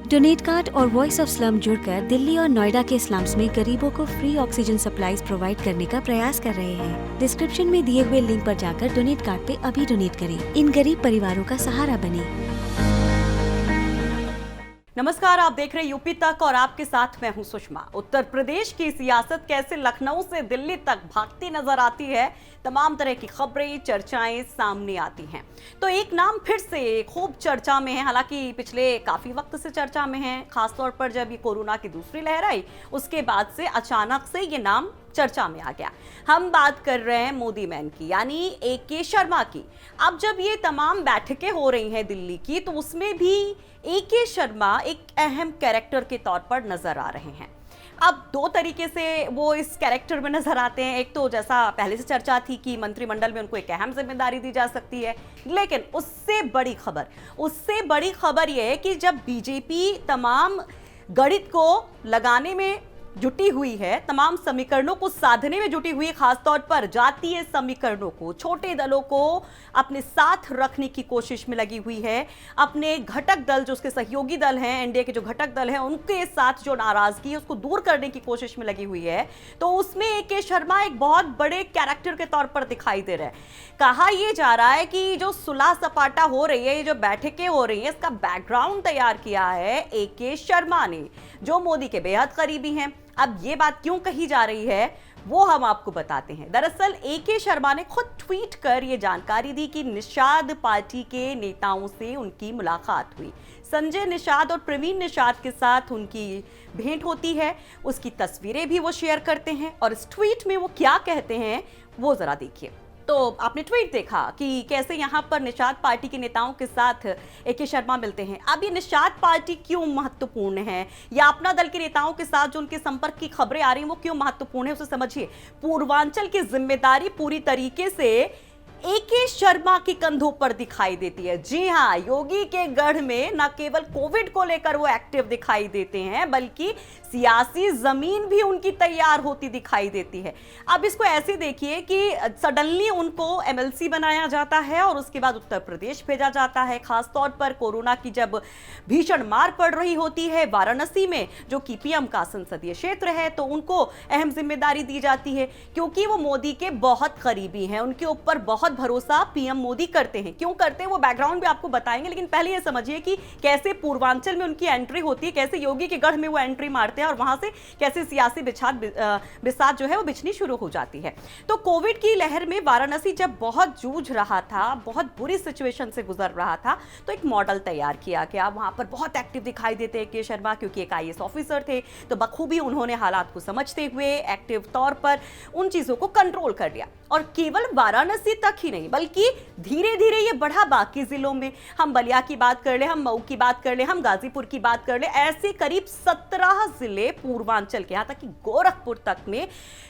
Donate card और voice of slum जुड़कर दिल्ली और नोएडा के स्लम्स में गरीबों को फ्री ऑक्सीजन सप्लाईज प्रोवाइड करने का प्रयास कर रहे हैं। डिस्क्रिप्शन में दिए हुए लिंक पर जाकर डोनेट कार्ड पे अभी डोनेट करें। इन गरीब परिवारों का सहारा बने। नमस्कार, आप देख रहे हैं यूपी तक और आपके साथ मैं हूं सुषमा। उत्तर प्रदेश की सियासत कैसे लखनऊ से दिल्ली तक भागती नजर आती है, तमाम तरह की खबरें चर्चाएं सामने आती हैं। तो एक नाम फिर से खूब चर्चा में है, हालांकि पिछले काफी वक्त से चर्चा में है, खासतौर पर जब ये कोरोना की दूसरी लहर आई उसके बाद से अचानक से ये नाम चर्चा में आ गया। हम बात कर रहे हैं मोदी मैन की, यानी ए.के. शर्मा की। अब जब ये तमाम बैठकें हो रही हैं दिल्ली की, तो उसमें भी ए.के. शर्मा एक अहम कैरेक्टर के तौर पर नजर आ रहे हैं। अब दो तरीके से वो इस कैरेक्टर में नजर आते हैं। एक तो जैसा पहले से चर्चा थी कि मंत्रिमंडल में उनको एक अहम जिम्मेदारी दी जा सकती है, लेकिन उससे बड़ी खबर यह है कि जब बीजेपी तमाम गणित को लगाने में जुटी हुई है, तमाम समीकरणों को साधने में जुटी हुई है, खासतौर पर जातीय समीकरणों को, छोटे दलों को अपने साथ रखने की कोशिश में लगी हुई है, अपने घटक दल जो उसके सहयोगी दल हैं, एनडीए के जो घटक दल हैं, उनके साथ जो नाराजगी है उसको दूर करने की कोशिश में लगी हुई है। तो उसमें ए.के. शर्मा एक बहुत बड़े कैरेक्टर के तौर पर दिखाई दे रहे हैं। कहा यह जा रहा है कि जो सुलह सपाटा हो रही है, ये जो बैठकें हो रही हैं, इसका बैकग्राउंड तैयार किया है ए.के. शर्मा ने, जो मोदी के बेहद करीबी हैं। अब ये बात क्यों कही जा रही है वो हम आपको बताते हैं। दरअसल ए.के. शर्मा ने खुद ट्वीट कर ये जानकारी दी कि निषाद पार्टी के नेताओं से उनकी मुलाकात हुई। संजय निषाद और प्रवीण निषाद के साथ उनकी भेंट होती है, उसकी तस्वीरें भी वो शेयर करते हैं और इस ट्वीट में वो क्या कहते हैं वो जरा देखिए। तो आपने ट्वीट देखा कि कैसे यहाँ पर निषाद पार्टी के नेताओं के साथ ए.के. शर्मा मिलते हैं। अब ये निषाद पार्टी क्यों महत्वपूर्ण है, या अपना दल के नेताओं के साथ जो उनके संपर्क की खबरें आ रही हैं वो क्यों महत्वपूर्ण है, उसे समझिए। पूर्वांचल की जिम्मेदारी पूरी तरीके से ए.के. शर्मा के कंधों पर दिखाई देती है। जी हाँ, योगी के गढ़ में न केवल कोविड को लेकर वो एक्टिव दिखाई देते हैं, बल्कि सियासी जमीन भी उनकी तैयार होती दिखाई देती है। अब इसको ऐसे देखिए कि सडनली उनको एमएलसी बनाया जाता है और उसके बाद उत्तर प्रदेश भेजा जाता है। खासतौर पर कोरोना की जब भीषण मार पड़ रही होती है वाराणसी में, जो कि पीएम का संसदीय क्षेत्र है, तो उनको अहम जिम्मेदारी दी जाती है क्योंकि वो मोदी के बहुत करीबी हैं। उनके ऊपर बहुत भरोसा पीएम मोदी करते हैं। क्यों करते हैं वो बैकग्राउंड भी आपको बताएंगे, लेकिन पहले ये समझिए कि कैसे पूर्वांचल में उनकी एंट्री होती है, कैसे योगी के गढ़ में वो एंट्री मारते हैं और वहां से कैसे सियासी बिसात जो है वो बिछनी शुरू हो जाती है। तो कोविड की लहर में वाराणसी जब बहुत जूझ रहा था, बहुत बुरी सिचुएशन से गुजर रहा था, तो एक मॉडल तैयार किया गया। वहां पर बहुत एक्टिव दिखाई देते हैं के शर्मा, क्योंकि एक आईएएस ऑफिसर थे, तो बखूबी उन्होंने हालात को समझते हुए एक्टिव तौर पर उन चीजों को कंट्रोल कर लिया। और केवल वाराणसी तक ही नहीं, बल्कि धीरे धीरे ये बढ़ा बाकी जिलों में। हम बलिया की बात कर ले, हम मऊ की बात कर ले, हम गाजीपुर की बात कर ले, ऐसे करीब 17 जिले पूर्वांचल के, यहाँ तक कि गोरखपुर तक में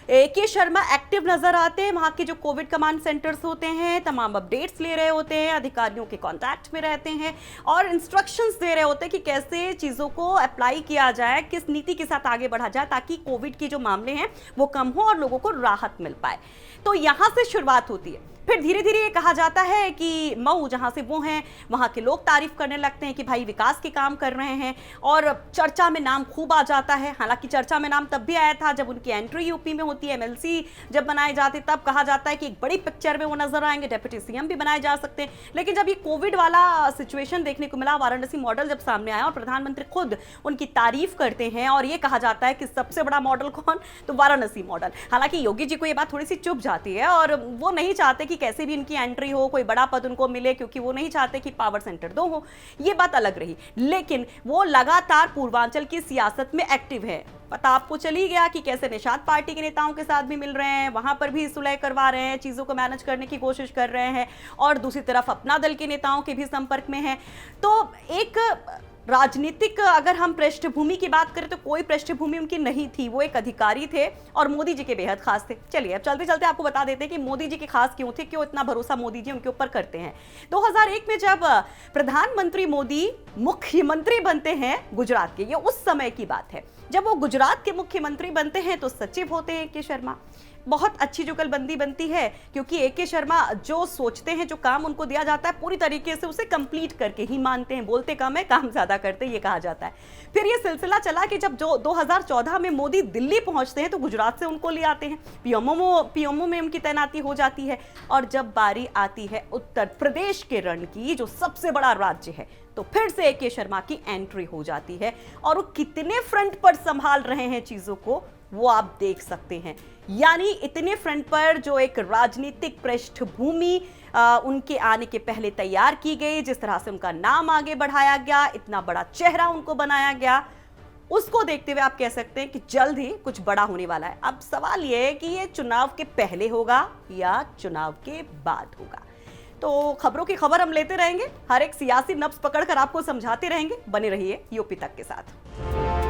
ए.के. शर्मा एक्टिव नजर आते हैं। वहां के जो कोविड कमांड सेंटर्स होते हैं, तमाम अपडेट्स ले रहे होते हैं, अधिकारियों के कांटेक्ट में रहते हैं और इंस्ट्रक्शंस दे रहे होते हैं कि कैसे चीजों को अप्लाई किया जाए, किस नीति के साथ आगे बढ़ा जाए, ताकि कोविड के जो मामले हैं वो कम हो और लोगों को राहत मिल पाए। तो यहां से शुरुआत होती है। फिर धीरे धीरे ये कहा जाता है कि मऊ, जहां से वो हैं, वहां के लोग तारीफ करने लगते हैं कि भाई विकास के काम कर रहे हैं, और चर्चा में नाम खूब आ जाता है। हालांकि चर्चा में नाम तब भी आया था जब उनकी एंट्री यूपी में होती है, एमएलसी जब बनाए जाते, तब कहा जाता है कि एक बड़ी पिक्चर में वो नजर आएंगे, डेप्यूटी सीएम भी बनाए जा सकते हैं। लेकिन जब ये कोविड वाला सिचुएशन देखने को मिला, वाराणसी मॉडल जब सामने आया और प्रधानमंत्री खुद उनकी तारीफ करते हैं और ये कहा जाता है कि सबसे बड़ा मॉडल कौन, तो वाराणसी मॉडल। हालांकि योगी जी को ये बात थोड़ी सी चुभ जाती है और वो नहीं चाहते कि कैसे भी इनकी एंट्री हो, कोई बड़ा पद उनको मिले, क्योंकि वो नहीं चाहते कि पावर सेंटर दो हो। ये बात अलग रही, लेकिन वो लगातार पूर्वांचल की सियासत में एक्टिव है। पता आपको चली गया कि कैसे निषाद पार्टी के नेताओं के साथ भी मिल रहे हैं, वहां पर भी सुलह करवा रहे हैं, चीजों को मैनेज करने की कोशिश कर रहे हैं, और दूसरी तरफ अपना दल के नेताओं के भी संपर्क में हैं। तो एक राजनीतिक अगर हम पृष्ठभूमि की बात करें तो कोई पृष्ठभूमि उनकी नहीं थी, वो एक अधिकारी थे और मोदी जी के बेहद खास थे। चलिए अब चलते चलते आपको बता देते हैं कि मोदी जी के खास क्यों थे, क्यों इतना भरोसा मोदी जी उनके ऊपर करते हैं। 2001 में जब प्रधानमंत्री मोदी मुख्यमंत्री बनते हैं गुजरात के, ये उस समय की बात है, जब वो गुजरात के मुख्यमंत्री बनते हैं तो सचिव होते हैं के शर्मा। बहुत अच्छी जुगलबंदी बनती है, क्योंकि ए के शर्मा जो सोचते हैं, जो काम उनको दिया जाता है, पूरी तरीके से उसे कंप्लीट करके ही मानते हैं। बोलते कम है, काम ज्यादा करते हैं, ये कहा जाता है। फिर ये सिलसिला चला कि जब जो 2014 में मोदी दिल्ली पहुंचते हैं तो गुजरात से उनको ले आते हैं, पीएमओ में उनकी तैनाती हो जाती है। और जब बारी आती है उत्तर प्रदेश के रण की, जो सबसे बड़ा राज्य है, तो फिर से ए के शर्मा की एंट्री हो जाती है। और वो कितने फ्रंट पर संभाल रहे हैं चीजों को, वो आप देख सकते हैं। यानी इतने फ्रंट पर जो एक राजनीतिक पृष्ठभूमि उनके आने के पहले तैयार की गई, जिस तरह से उनका नाम आगे बढ़ाया गया, इतना बड़ा चेहरा उनको बनाया गया, उसको देखते हुए आप कह सकते हैं कि जल्द ही कुछ बड़ा होने वाला है। अब सवाल यह है कि ये चुनाव के पहले होगा या चुनाव के बाद होगा। तो खबरों की खबर हम लेते रहेंगे, हर एक सियासी नब्ज पकड़कर आपको समझाते रहेंगे। बने रहिए यूपी तक के साथ।